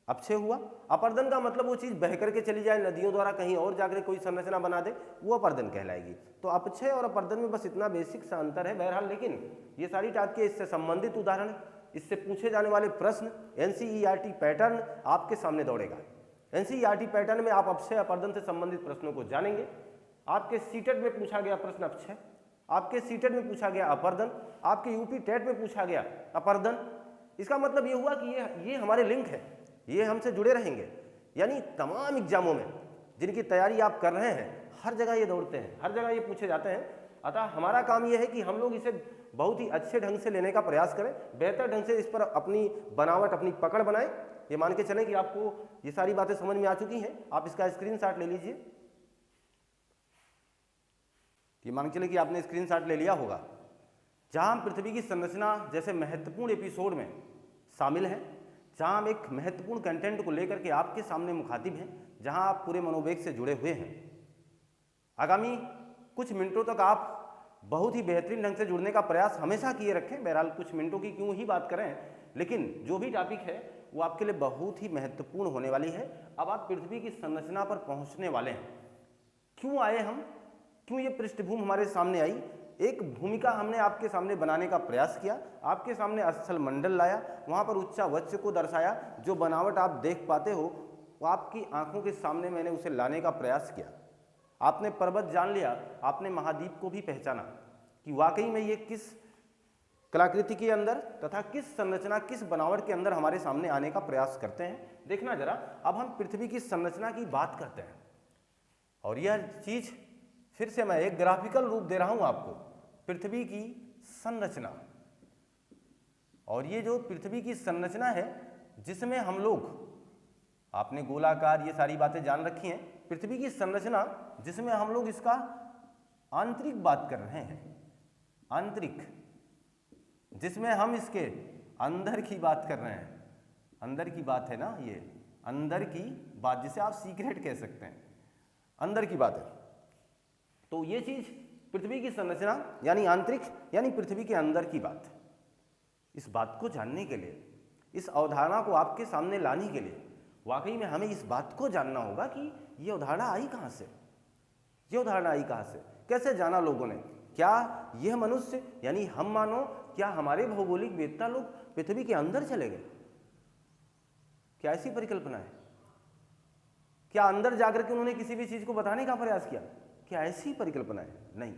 अपक्षय हुआ। अपर्दन का मतलब वो चीज बह करके चली जाए नदियों द्वारा, कहीं और जाकर कोई संरचना बना दे, वो अपर्दन कहलाएगी। तो अपक्षय और अपर्दन में बस इतना बेसिक सा अंतर है बहरहाल, लेकिन ये सारी टाइप के इससे संबंधित उदाहरण, इससे पूछे जाने वाले प्रश्न एनसीईआरटी पैटर्न आपके सामने दौड़ेगा। एनसीईआरटी पैटर्न में आप अपक्षय अपर्दन से संबंधित प्रश्नों को जानेंगे। आपके सीटेट में पूछा गया प्रश्न अपक्षय, आपके सीटेट में पूछा गया अपर्दन, आपके यूपी टेट में पूछा गया अपर्दन। इसका मतलब ये हुआ कि ये हमारे लिंक है, ये हमसे जुड़े रहेंगे। यानी तमाम एग्जामों में जिनकी तैयारी आप कर रहे हैं हर जगह ये दौड़ते हैं, हर जगह ये पूछे जाते हैं। अतः हमारा काम ये है कि हम लोग इसे बहुत ही अच्छे ढंग से लेने का प्रयास करें, बेहतर ढंग से इस पर अपनी बनावट, अपनी पकड़ बनाएं। ये मान के चलें कि आपको ये सारी बातें समझ में आ चुकी हैं। आप इसका स्क्रीनशॉट ले लीजिए, ये मान के चलिए कि आपने स्क्रीनशॉट ले लिया होगा, जहां हम पृथ्वी की संरचना जैसे महत्वपूर्ण एपिसोड में शामिल हैं, जहां हम एक महत्वपूर्ण कंटेंट को लेकर के आपके सामने मुखातिब हैं, जहां आप पूरे मनोवेग से जुड़े हुए हैं। आगामी कुछ मिनटों तक आप बहुत ही बेहतरीन ढंग से जुड़ने का प्रयास हमेशा किए रखें। बहरहाल कुछ मिनटों की क्यों ही बात करें, लेकिन जो भी टॉपिक है वो आपके लिए बहुत ही महत्वपूर्ण होने वाली है। अब आप पृथ्वी की संरचना पर पहुंचने वाले हैं। क्यों आए हम, क्यों ये पृष्ठभूमि हमारे सामने आई, एक भूमिका हमने आपके सामने बनाने का प्रयास किया, आपके सामने स्थल मंडल लाया, वहाँ पर उच्चावच्य को दर्शाया, जो बनावट आप देख पाते हो वो आपकी आंखों के सामने मैंने उसे लाने का प्रयास किया। आपने पर्वत जान लिया, आपने महाद्वीप को भी पहचाना कि वाकई में ये किस कलाकृति के अंदर तथा किस संरचना, किस बनावट के अंदर हमारे सामने आने का प्रयास करते हैं। देखना जरा, अब हम पृथ्वी की संरचना की बात करते हैं और यह चीज फिर से मैं एक ग्राफिकल रूप दे रहा हूं आपको, पृथ्वी की संरचना। और ये जो पृथ्वी की संरचना है जिसमें हम लोग, आपने गोलाकार ये सारी बातें जान रखी हैं, पृथ्वी की संरचना जिसमें हम लोग इसका आंतरिक बात कर रहे हैं, आंतरिक, जिसमें हम इसके अंदर की बात कर रहे हैं। अंदर की बात है ना, ये अंदर की बात, जिसे आप सीक्रेट कह सकते हैं, अंदर की बात है। तो ये चीज पृथ्वी की संरचना यानी आंतरिक, यानी पृथ्वी के अंदर की बात। इस बात को जानने के लिए, इस अवधारणा को आपके सामने लाने के लिए वाकई में हमें इस बात को जानना होगा कि ये अवधारणा आई कहाँ से, ये अवधारणा आई कहाँ से, कैसे जाना लोगों ने। क्या यह मनुष्य यानी हम मानो, क्या हमारे भौगोलिक वेत्ता लोग पृथ्वी के अंदर चले गए? क्या ऐसी परिकल्पना है? क्या अंदर जाकर के उन्होंने किसी भी चीज को बताने का प्रयास किया? क्या ऐसी परिकल्पना है? नहीं,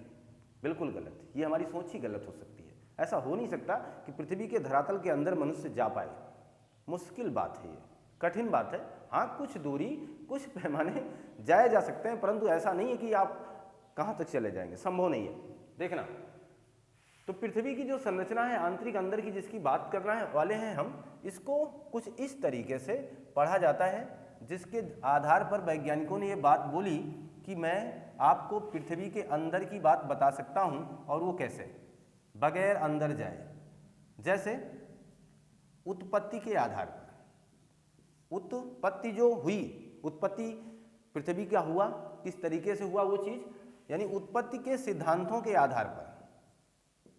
बिल्कुल गलत। ये हमारी सोच ही गलत हो सकती है। ऐसा हो नहीं सकता कि पृथ्वी के धरातल के अंदर मनुष्य जा पाए। मुश्किल बात है, ये कठिन बात है। हाँ, कुछ दूरी, कुछ पैमाने जाए जा सकते हैं, परंतु ऐसा नहीं है कि आप कहाँ तक चले जाएंगे, संभव नहीं है। देखना, तो पृथ्वी की जो संरचना है आंतरिक, अंदर की, जिसकी बात करना है वाले हैं हम, इसको कुछ इस तरीके से पढ़ा जाता है जिसके आधार पर वैज्ञानिकों ने ये बात बोली कि मैं आपको पृथ्वी के अंदर की बात बता सकता हूं, और वो कैसे, बगैर अंदर जाए। जैसे उत्पत्ति के आधार पर, उत्पत्ति जो हुई, उत्पत्ति पृथ्वी का हुआ, किस तरीके से हुआ वो चीज, यानी उत्पत्ति के सिद्धांतों के आधार पर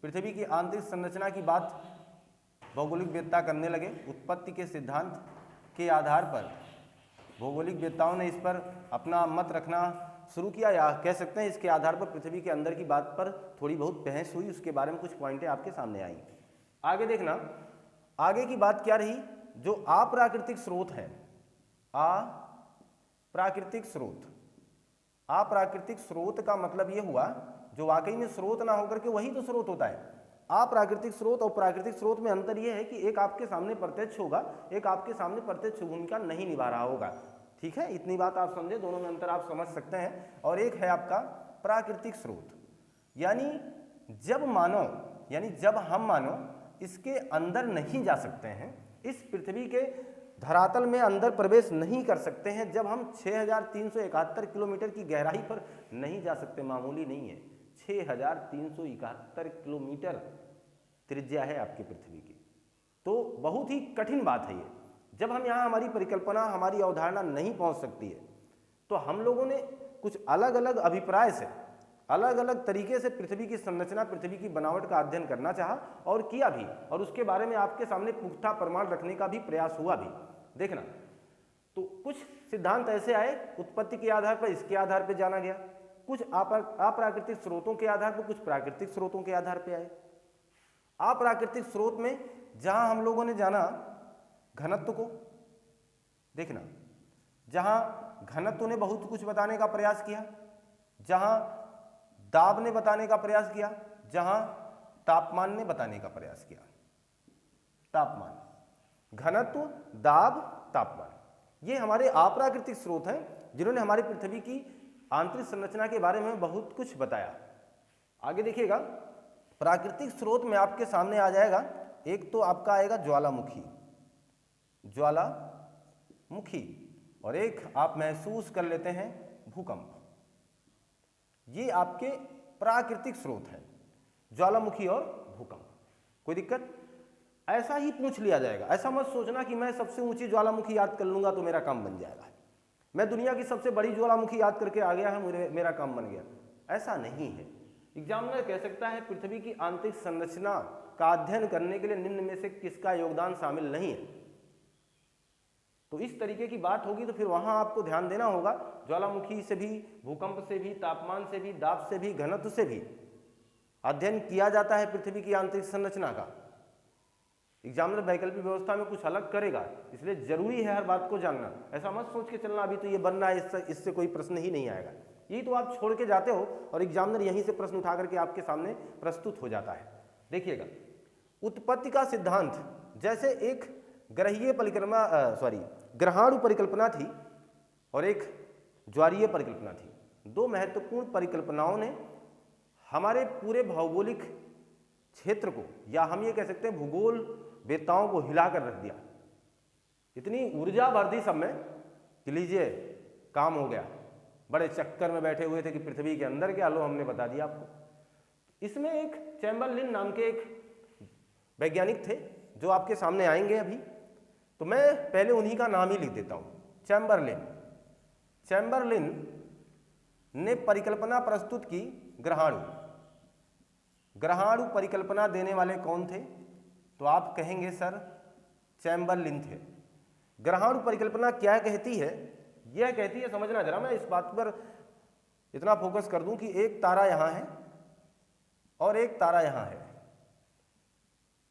पृथ्वी की आंतरिक संरचना की बात भौगोलिक वेत्ता करने लगे। उत्पत्ति के सिद्धांत के आधार पर भौगोलिक वेत्ताओं ने इस पर अपना मत रखना शुरू किया, या कह सकते हैं इसके आधार पर पृथ्वी के अंदर की बात पर थोड़ी बहुत बहस हुई। उसके बारे में कुछ पॉइंटें आपके सामने आई। आगे देखना, आगे की बात क्या रही, जो अप्राकृतिक स्रोत है, अप्राकृतिक स्रोत। अप्राकृतिक स्रोत का मतलब यह हुआ जो वाकई में स्रोत ना होकर के वही तो स्रोत होता है। अप्राकृतिक स्रोत और प्राकृतिक स्रोत में अंतर यह है कि एक आपके सामने प्रत्यक्ष होगा, एक आपके सामने प्रत्यक्ष भूमिका नहीं निभा रहा होगा। ठीक है, इतनी बात आप समझे, दोनों में अंतर आप समझ सकते हैं। और एक है आपका प्राकृतिक स्रोत, यानी जब मानव, यानी जब हम मानव इसके अंदर नहीं जा सकते हैं, इस पृथ्वी के धरातल में अंदर प्रवेश नहीं कर सकते हैं, जब हम 6371 किलोमीटर की गहराई पर नहीं जा सकते, मामूली नहीं है, 6371 किलोमीटर त्रिज्या है आपकी पृथ्वी की, तो बहुत ही कठिन बात है ये। जब हम यहाँ, हमारी परिकल्पना, हमारी अवधारणा नहीं पहुँच सकती है, तो हम लोगों ने कुछ अलग अलग अभिप्राय से, अलग अलग तरीके से पृथ्वी की संरचना, पृथ्वी की बनावट का अध्ययन करना चाहा और किया भी, और उसके बारे में आपके सामने पुख्ता प्रमाण रखने का भी प्रयास हुआ भी। देखना, तो कुछ सिद्धांत ऐसे आए उत्पत्ति के आधार पर, इसके आधार पर जाना गया, कुछ अप्राकृतिक स्रोतों के आधार पर, कुछ प्राकृतिक स्रोतों के आधार पर आए। अप्राकृतिक स्रोत में जहां हम लोगों ने जाना घनत्व को, देखना, जहां घनत्व ने बहुत कुछ बताने का प्रयास किया, जहां दाब ने बताने का प्रयास किया, जहां तापमान ने बताने का प्रयास किया। तापमान, घनत्व, दाब, तापमान, ये हमारे अप्राकृतिक स्रोत हैं जिन्होंने हमारी पृथ्वी की आंतरिक संरचना के बारे में बहुत कुछ बताया। आगे देखिएगा, प्राकृतिक स्रोत में आपके सामने आ जाएगा, एक तो आपका आएगा ज्वालामुखी, ज्वालामुखी, और एक आप महसूस कर लेते हैं भूकंप। ये आपके प्राकृतिक स्रोत है, ज्वालामुखी और भूकंप। कोई दिक्कत? ऐसा ही पूछ लिया जाएगा। ऐसा मत सोचना कि मैं सबसे ऊंची ज्वालामुखी याद कर लूंगा तो मेरा काम बन जाएगा, मैं दुनिया की सबसे बड़ी ज्वालामुखी याद करके आ गया है, मेरा काम बन गया। ऐसा नहीं है। एग्जामिनर कह सकता है पृथ्वी की आंतरिक संरचना का अध्ययन करने के लिए निम्न में से किसका योगदान शामिल नहीं है। तो इस तरीके की बात होगी तो फिर वहां आपको ध्यान देना होगा, ज्वालामुखी से भी, भूकंप से भी, तापमान से भी, दाब से भी, घनत्व से भी अध्ययन किया जाता है पृथ्वी की आंतरिक संरचना का। एग्जामिनर वैकल्पिक व्यवस्था में कुछ अलग करेगा, इसलिए जरूरी है हर बात को जानना। ऐसा मत सोच के चलना अभी तो ये बनना है, इससे कोई प्रश्न ही नहीं आएगा। यही तो आप छोड़ के जाते हो और एग्जामिनर यहीं से प्रश्न उठा करके आपके सामने प्रस्तुत हो जाता है। देखिएगा, उत्पत्ति का सिद्धांत, जैसे एक ग्रहाणु परिकल्पना थी और एक ज्वारीय परिकल्पना थी। दो महत्वपूर्ण परिकल्पनाओं ने हमारे पूरे भौगोलिक क्षेत्र को, या हम ये कह सकते हैं भूगोल वेत्ताओं को हिलाकर रख दिया। इतनी ऊर्जा भर दी सब में कि लीजिए काम हो गया। बड़े चक्कर में बैठे हुए थे कि पृथ्वी के अंदर क्या, लो हमने बता दिया आपको। इसमें एक चैम्बरलिन नाम के एक वैज्ञानिक थे जो आपके सामने आएंगे अभी, तो मैं पहले उन्हीं का नाम ही लिख देता हूं, चैम्बरलिन। चैम्बरलिन ने परिकल्पना प्रस्तुत की ग्रहाणु परिकल्पना देने वाले कौन थे? तो आप कहेंगे सर चैम्बरलिन थे। ग्रहाणु परिकल्पना क्या कहती है? यह कहती है, समझना जरा, मैं इस बात पर इतना फोकस कर दूं कि एक तारा यहां है और एक तारा यहां है।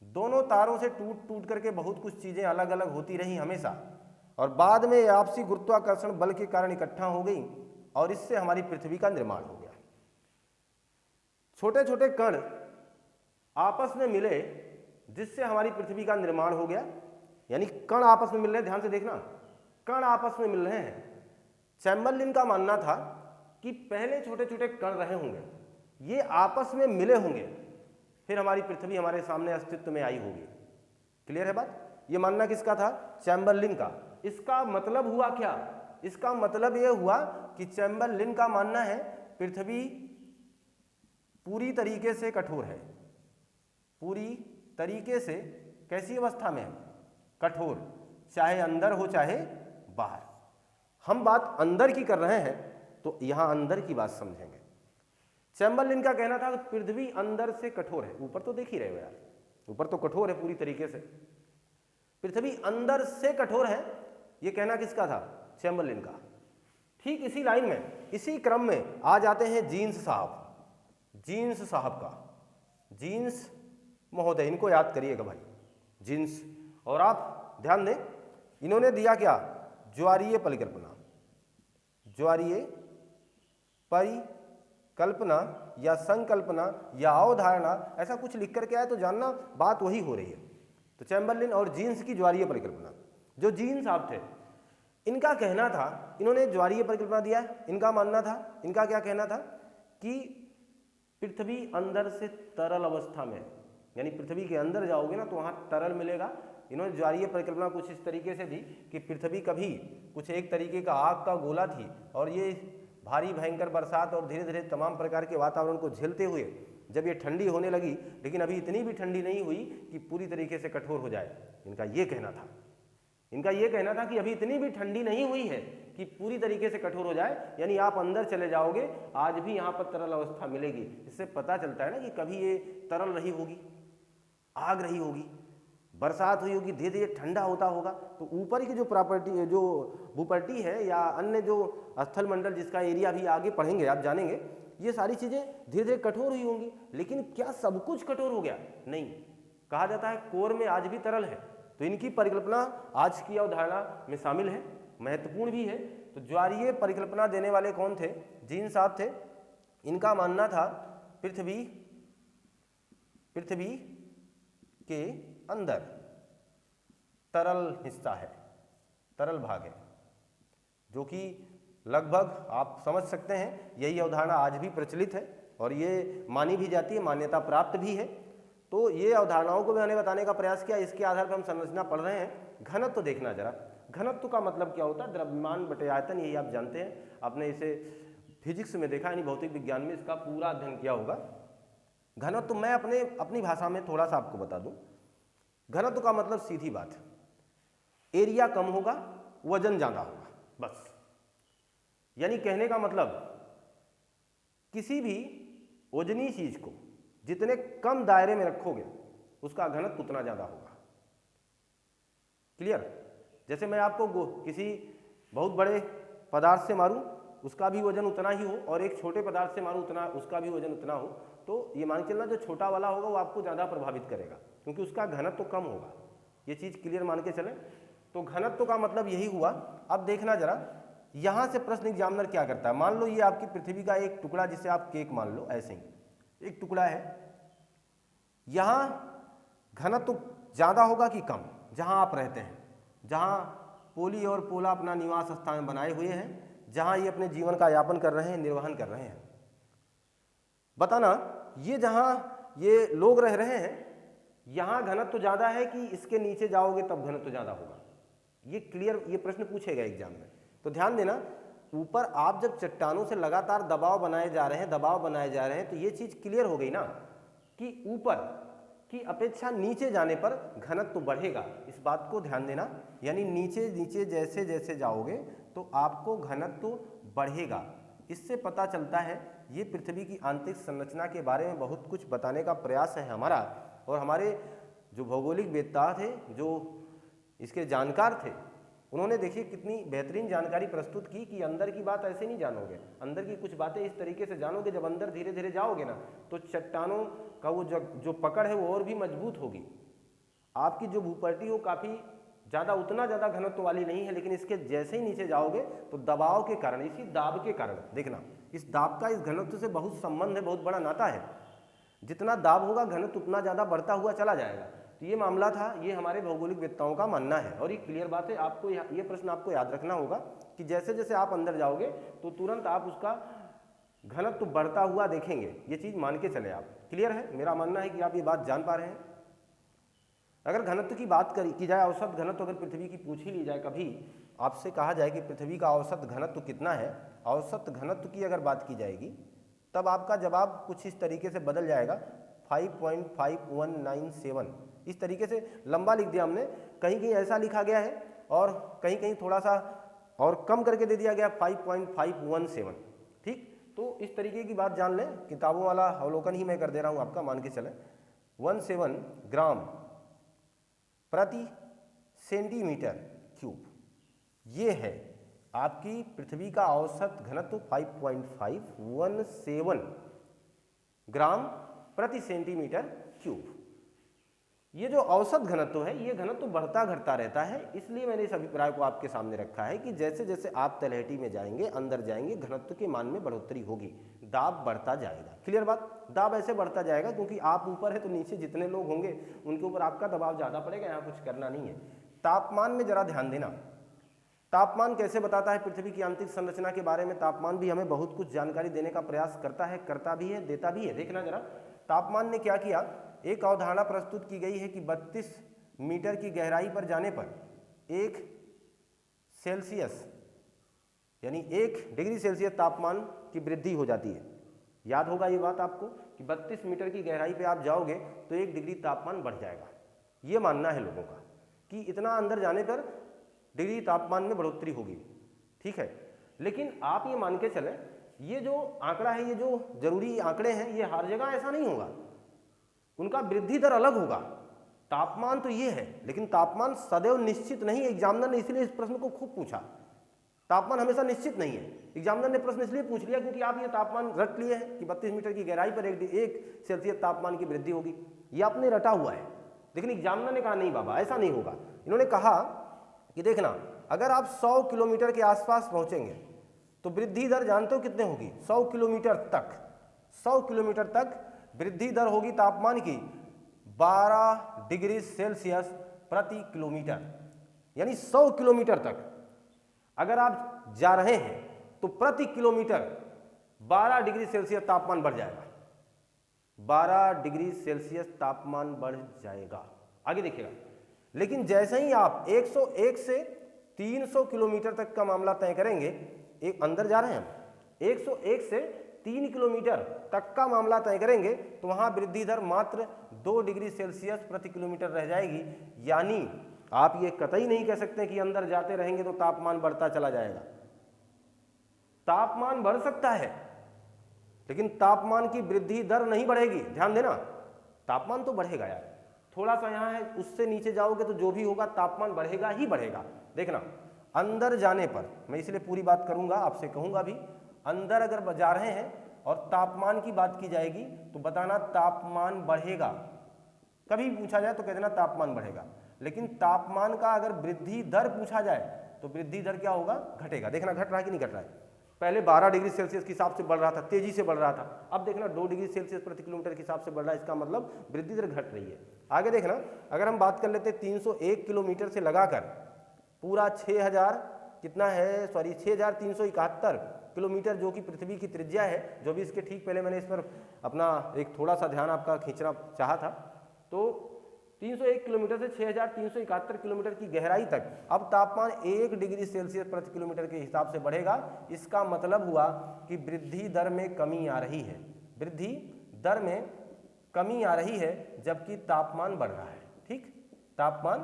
दोनों तारों से टूट टूट करके बहुत कुछ चीजें अलग अलग होती रही हमेशा, और बाद में आपसी गुरुत्वाकर्षण बल के कारण इकट्ठा हो गई और इससे हमारी पृथ्वी का निर्माण हो गया। छोटे छोटे कण आपस में मिले जिससे हमारी पृथ्वी का निर्माण हो गया। यानी कण आपस में मिल रहे हैं, ध्यान से देखना, कण आपस में मिल रहे हैं। चैम्बरलिन का मानना था कि पहले छोटे छोटे कण रहे होंगे, ये आपस में मिले होंगे, फिर हमारी पृथ्वी हमारे सामने अस्तित्व में आई होगी। क्लियर है बात? ये मानना किसका था? चैम्बरलिन का। इसका मतलब हुआ क्या? इसका मतलब यह हुआ कि चैम्बरलिन का मानना है पृथ्वी पूरी तरीके से कठोर है। पूरी तरीके से कैसी अवस्था में है? कठोर, चाहे अंदर हो चाहे बाहर। हम बात अंदर की कर रहे हैं तो यहां अंदर की बात समझेंगे। चैम्बरलिन का कहना था कि पृथ्वी अंदर से कठोर है। ऊपर तो देख ही रहे हो यार, ऊपर तो कठोर है पूरी तरीके से, पृथ्वी अंदर से कठोर है। यह कहना किसका था? चैम्बरलिन का। ठीक इसी लाइन में, इसी क्रम में आ जाते हैं जीन्स साहब। जीन्स साहब का, जीन्स महोदय, इनको याद करिएगा भाई, जीन्स। और आप ध्यान दें, इन्होंने दिया क्या? ज्वारीय परिकल्पना। ज्वारीय परिकल्पना या संकल्पना या अवधारणा, ऐसा कुछ लिख करके आया तो जानना बात वही हो रही है। तो चैम्बरलिन और जीन्स की ज्वारीय परिकल्पना। जो जीन्स साहब थे, इनका कहना था, इन्होंने ज्वारीय परिकल्पना दिया, इनका मानना था, इनका क्या कहना था कि पृथ्वी अंदर से तरल अवस्था में, यानी पृथ्वी के अंदर जाओगे ना तो वहां तरल मिलेगा। इन्होंने ज्वारीय परिकल्पना कुछ इस तरीके से दी कि पृथ्वी कभी कुछ एक तरीके का आग का गोला थी और ये भारी भयंकर बरसात और धीरे धीरे तमाम प्रकार के वातावरण को झेलते हुए जब ये ठंडी होने लगी, लेकिन अभी इतनी भी ठंडी नहीं हुई कि पूरी तरीके से कठोर हो जाए। इनका ये कहना था, इनका ये कहना था कि अभी इतनी भी ठंडी नहीं हुई है कि पूरी तरीके से कठोर हो जाए, यानी आप अंदर चले जाओगे आज भी यहाँ पर तरल अवस्था मिलेगी। इससे पता चलता है ना कि कभी ये तरल रही होगी, आग रही होगी, बरसात हुई होगी, धीरे धीरे ठंडा होता होगा। तो ऊपर की जो प्रॉपर्टी, जो भूपट्टी है या अन्य जो स्थल मंडल जिसका एरिया भी आगे पढ़ेंगे आप जानेंगे, ये सारी चीजें धीरे धीरे कठोर हुई होंगी। लेकिन क्या सब कुछ कठोर हो गया? नहीं, कहा जाता है कोर में आज भी तरल है। तो इनकी परिकल्पना आज की अवधारणा में शामिल है, महत्वपूर्ण भी है। तो ज्वारीय परिकल्पना देने वाले कौन थे? जीन्स साहब थे। इनका मानना था पृथ्वी के अंदर तरल हिस्सा है, तरल भाग है, जो कि लगभग आप समझ सकते हैं यही अवधारणा आज भी प्रचलित है और ये मानी भी जाती है, मान्यता प्राप्त भी है। तो ये अवधारणाओं को मैंने बताने का प्रयास किया। इसके आधार पर हम संरचना पढ़ रहे हैं। घनत्व तो देखना जरा, घनत्व का मतलब क्या होता है? द्रव्यमान बटे आयतन, यही आप जानते हैं, आपने इसे फिजिक्स में देखा, यानी भौतिक विज्ञान में इसका पूरा अध्ययन किया होगा। घनत्व तो मैं अपनी भाषा में थोड़ा सा आपको बता दूं। घनत्व का मतलब सीधी बात है, एरिया कम होगा, वजन ज्यादा होगा, बस। यानी कहने का मतलब किसी भी वजनी चीज को जितने कम दायरे में रखोगे उसका घनत्व उतना ज्यादा होगा। क्लियर? जैसे मैं आपको किसी बहुत बड़े पदार्थ से मारूं, उसका भी वजन उतना ही हो, और एक छोटे पदार्थ से मारूं उतना, उसका भी वजन उतना हो, तो ये मान के चलना जो छोटा वाला होगा वो आपको ज़्यादा प्रभावित करेगा, क्योंकि उसका घनत्व तो कम होगा। ये चीज़ क्लियर मान के चलें। तो घनत्व का मतलब यही हुआ। अब देखना जरा, यहाँ से प्रश्न एग्जामिनर क्या करता है। मान लो ये आपकी पृथ्वी का एक टुकड़ा, जिसे आप केक मान लो, ऐसे ही एक टुकड़ा है, यहाँ घनत्व ज़्यादा होगा कि कम? जहाँ आप रहते हैं, जहाँ पोली और पोला अपना निवास स्थान बनाए हुए हैं, जहाँ ये अपने जीवन का यापन कर रहे हैं, निर्वहन कर रहे हैं, बताना ये जहाँ ये लोग रह रहे हैं यहाँ घनत्व ज़्यादा है कि इसके नीचे जाओगे तब घनत्व ज़्यादा होगा? ये क्लियर, ये प्रश्न पूछेगा एग्जाम में। तो ध्यान देना, ऊपर आप जब चट्टानों से लगातार दबाव बनाए जा रहे हैं, तो ये चीज़ क्लियर हो गई ना कि ऊपर की अपेक्षा नीचे जाने पर घनत्व तो बढ़ेगा। इस बात को ध्यान देना, यानी नीचे नीचे जैसे जैसे जाओगे तो आपको घनत्व तो बढ़ेगा। इससे पता चलता है, ये पृथ्वी की आंतरिक संरचना के बारे में बहुत कुछ बताने का प्रयास है हमारा, और हमारे जो भौगोलिक वेत्ता थे, जो इसके जानकार थे, उन्होंने देखिए कितनी बेहतरीन जानकारी प्रस्तुत की कि अंदर की बात ऐसे नहीं जानोगे, अंदर की कुछ बातें इस तरीके से जानोगे, जब अंदर धीरे धीरे जाओगे ना तो चट्टानों का वो जो पकड़ है वो और भी मजबूत होगी। आपकी जो भूपट्टी हो काफ़ी ज़्यादा, उतना ज़्यादा घनत्व वाली नहीं है, लेकिन इसके जैसे ही नीचे जाओगे तो दबाव के कारण, इसी दाब के कारण, देखना इस दाब का इस घनत्व से बहुत संबंध है, बहुत बड़ा नाता है। जितना दाब होगा घनत्व उतना ज़्यादा बढ़ता हुआ चला जाएगा। तो ये मामला था, ये हमारे भौगोलिक वेत्ताओं का मानना है, और ये क्लियर बात है। आपको ये प्रश्न आपको याद रखना होगा कि जैसे जैसे आप अंदर जाओगे तो तुरंत आप उसका घनत्व बढ़ता हुआ देखेंगे। ये चीज़ मान के चले आप। क्लियर है? मेरा मानना है कि आप ये बात जान पा रहे हैं। अगर घनत्व की बात की जाए, औसत घनत्व अगर पृथ्वी की पूछ ही ली जाए, कभी आपसे कहा जाए कि पृथ्वी का औसत घनत्व कितना है, औसत घनत्व की अगर बात की जाएगी, तब आपका जवाब कुछ इस तरीके से बदल जाएगा, 5.5197। इस तरीके से लंबा लिख दिया हमने, कहीं कहीं ऐसा लिखा गया है और कहीं कहीं थोड़ा सा और कम करके दे दिया गया 5.517। ठीक, तो इस तरीके की बात जान लें, किताबों वाला अवलोकन ही मैं कर दे रहा हूँ आपका, मान के चलें 17 ग्राम प्रति सेंटीमीटर क्यूब, ये है आपकी पृथ्वी का औसत घनत्व 5.517 ग्राम प्रति सेंटीमीटर क्यूब। ये जो औसत घनत्व है, ये घनत्व बढ़ता घटता रहता है, इसलिए मैंने इस अभिप्राय को आपके सामने रखा है कि जैसे जैसे आप तलहटी में जाएंगे, अंदर जाएंगे, घनत्व के मान में बढ़ोतरी होगी, दाब बढ़ता जाएगा। क्लियर बात? दाब ऐसे बढ़ता जाएगा क्योंकि आप ऊपर है तो नीचे जितने लोग होंगे उनके ऊपर आपका दबाव ज़्यादा पड़ेगा, यहाँ कुछ करना नहीं है। तापमान में जरा ध्यान देना, तापमान कैसे बताता है पृथ्वी की आंतरिक संरचना के बारे में। तापमान भी हमें बहुत कुछ जानकारी देने का प्रयास करता है, करता भी है, देता भी है। देखना जरा, तापमान ने क्या किया, एक अवधारणा प्रस्तुत की गई है कि 32 मीटर की गहराई पर जाने पर 1 सेल्सियस यानी 1 डिग्री सेल्सियस तापमान की वृद्धि हो जाती है। याद होगा ये बात आपको कि 32 मीटर की गहराई पे आप जाओगे तो 1 डिग्री तापमान बढ़ जाएगा। ये मानना है लोगों का कि इतना अंदर जाने पर डिग्री तापमान में बढ़ोतरी होगी। ठीक है, लेकिन आप ये मान के चलें, ये जो आंकड़ा है, ये जो जरूरी आंकड़े हैं, ये हर जगह ऐसा नहीं होगा, उनका वृद्धि दर अलग होगा। तापमान तो ये है, लेकिन तापमान सदैव निश्चित नहीं है। एग्जामिनर ने इसलिए इस प्रश्न को खूब पूछा, तापमान हमेशा निश्चित नहीं है। एग्जामिनर ने प्रश्न इसलिए पूछ लिया क्योंकि आप ये तापमान रट लिए हैं कि 32 मीटर की गहराई पर 1 सेल्सियस तापमान की वृद्धि होगी, ये आपने रटा हुआ है। लेकिन एग्जामिनर ने कहा नहीं बाबा, ऐसा नहीं होगा। इन्होंने कहा कि देखना, अगर आप 100 किलोमीटर के आसपास पहुंचेंगे तो वृद्धि दर जानते हो कितने होगी? 100 किलोमीटर तक, 100 किलोमीटर तक वृद्धि दर होगी तापमान की 12 डिग्री सेल्सियस प्रति किलोमीटर। यानी 100 किलोमीटर तक अगर आप जा रहे हैं तो प्रति किलोमीटर 12 डिग्री सेल्सियस तापमान बढ़ जाएगा, 12 डिग्री सेल्सियस तापमान बढ़ जाएगा। आगे देखिएगा, लेकिन जैसे ही आप 101 से 300 किलोमीटर तक का मामला तय करेंगे, एक अंदर जा रहे हैं, 101 से 3 किलोमीटर तक का मामला तय करेंगे तो वहां वृद्धि दर मात्र 2 डिग्री सेल्सियस प्रति किलोमीटर रह जाएगी। यानी आप ये कतई नहीं कह सकते कि अंदर जाते रहेंगे तो तापमान बढ़ता चला जाएगा। तापमान बढ़ सकता है लेकिन तापमान की वृद्धि दर नहीं बढ़ेगी। ध्यान देना, तापमान तो बढ़ेगा यार, थोड़ा सा यहाँ है, उससे नीचे जाओगे तो जो भी होगा तापमान बढ़ेगा ही बढ़ेगा। देखना, अंदर जाने पर, मैं इसलिए पूरी बात करूंगा, आपसे कहूंगा भी, अंदर अगर जा रहे हैं और तापमान की बात की जाएगी तो बताना तापमान बढ़ेगा। कभी पूछा जाए तो कह देना तापमान बढ़ेगा, लेकिन तापमान का अगर वृद्धि दर पूछा जाए तो वृद्धि दर क्या होगा? घटेगा। देखना घट रहा है कि नहीं घट रहा है। पहले 12 डिग्री सेल्सियस के हिसाब से बढ़ रहा था, तेजी से बढ़ रहा था, अब देखना 2 डिग्री सेल्सियस प्रति किलोमीटर के हिसाब से बढ़ रहा है। इसका मतलब वृद्धि दर घट रही है। आगे देखना, अगर हम बात कर लेते 301 किलोमीटर से लगाकर पूरा 6371 किलोमीटर जो कि पृथ्वी की त्रिज्या है, जो भी इसके ठीक पहले मैंने इस पर अपना एक थोड़ा सा ध्यान आपका खींचना चाहा था, तो 301 किलोमीटर से 6371 किलोमीटर की गहराई तक अब तापमान 1 डिग्री सेल्सियस प्रति किलोमीटर के हिसाब से बढ़ेगा। इसका मतलब हुआ कि वृद्धि दर में कमी आ रही है, वृद्धि दर में कमी आ रही है, जबकि तापमान बढ़ रहा है। ठीक, तापमान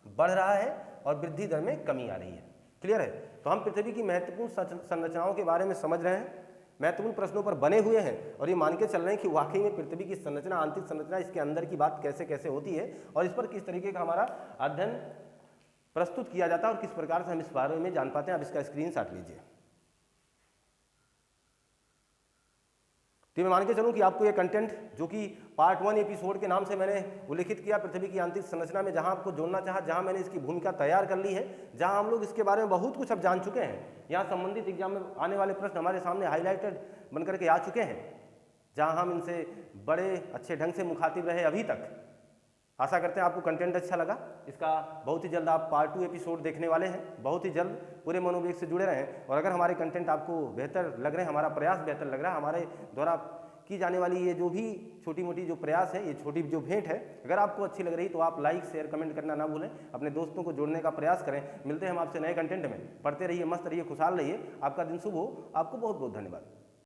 बढ़ रहा है और वृद्धि दर में कमी आ रही है। क्लियर है? तो हम पृथ्वी की महत्वपूर्ण संरचनाओं के बारे में समझ रहे हैं, महत्वपूर्ण प्रश्नों पर बने हुए हैं और ये मान के चल रहे हैं कि वाकई में पृथ्वी की संरचना, आंतरिक संरचना, इसके अंदर की बात कैसे कैसे होती है और इस पर किस तरीके का हमारा अध्ययन प्रस्तुत किया जाता है और किस प्रकार से हम इस बारे में जान पाते हैं। आप इसका स्क्रीनशॉट लीजिए। तो मैं मान के चलूं कि आपको ये कंटेंट, जो कि पार्ट 1 एपिसोड के नाम से मैंने उल्लेखित किया, पृथ्वी की आंतरिक संरचना में, जहां आपको जोड़ना चाहा, जहां मैंने इसकी भूमिका तैयार कर ली है, जहां हम लोग इसके बारे में बहुत कुछ अब जान चुके हैं, यहाँ संबंधित एग्जाम में आने वाले प्रश्न हमारे सामने हाईलाइटेड बनकर के आ चुके हैं, जहां हम इनसे बड़े अच्छे ढंग से मुखातिब रहे अभी तक। आशा करते हैं आपको कंटेंट अच्छा लगा। इसका बहुत ही जल्द आप पार्ट 2 एपिसोड देखने वाले हैं। बहुत ही जल्द पूरे मनोवेग से जुड़े रहें और अगर हमारे कंटेंट आपको बेहतर लग रहे हैं, हमारा प्रयास बेहतर लग रहा है, हमारे द्वारा की जाने वाली ये जो भी छोटी मोटी जो प्रयास है, ये छोटी जो भेंट है, अगर आपको अच्छी लग रही तो आप लाइक शेयर कमेंट करना ना भूलें, अपने दोस्तों को जोड़ने का प्रयास करें। मिलते हैं हम आपसे नए कंटेंट में। पढ़ते रहिए, मस्त रहिए, खुशहाल रहिए। आपका दिन शुभ हो। आपको बहुत बहुत धन्यवाद।